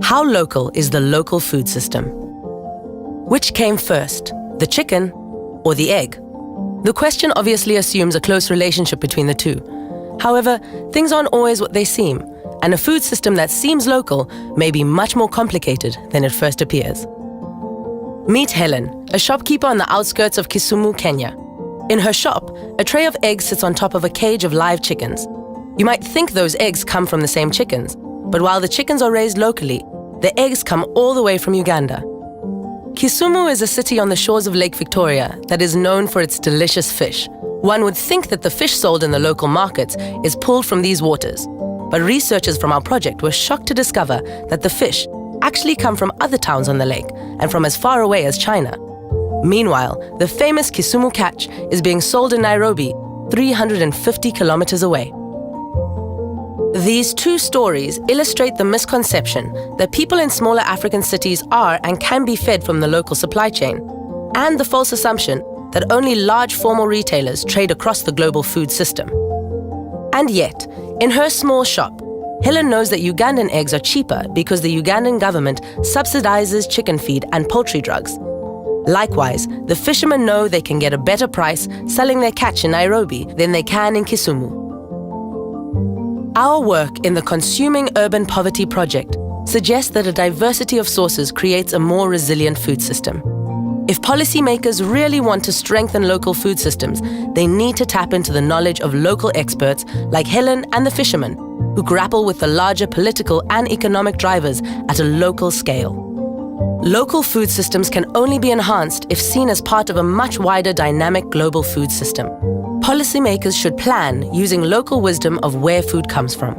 How local is the local food system? Which came first, the chicken or the egg? The question obviously assumes a close relationship between the two. However, things aren't always what they seem, and a food system that seems local may be much more complicated than it first appears. Meet Helen, a shopkeeper on the outskirts of Kisumu, Kenya. In her shop, a tray of eggs sits on top of a cage of live chickens. You might think those eggs come from the same chickens, but while the chickens are raised locally, the eggs come all the way from Uganda. Kisumu is a city on the shores of Lake Victoria that is known for its delicious fish. One would think that the fish sold in the local markets is pulled from these waters, but researchers from our project were shocked to discover that the fish actually come from other towns on the lake and from as far away as China. Meanwhile, the famous Kisumu catch is being sold in Nairobi, 350 kilometers away. These two stories illustrate the misconception that people in smaller African cities are and can be fed from the local supply chain, and the false assumption that only large formal retailers trade across the global food system. And yet, in her small shop, Helen knows that Ugandan eggs are cheaper because the Ugandan government subsidizes chicken feed and poultry drugs. Likewise, the fishermen know they can get a better price selling their catch in Nairobi than they can in Kisumu. Our work in the Consuming Urban Poverty Project suggests that a diversity of sources creates a more resilient food system. If policymakers really want to strengthen local food systems, they need to tap into the knowledge of local experts like Helen and the fishermen, who grapple with the larger political and economic drivers at a local scale. Local food systems can only be enhanced if seen as part of a much wider dynamic global food system. Policymakers should plan using local wisdom of where food comes from.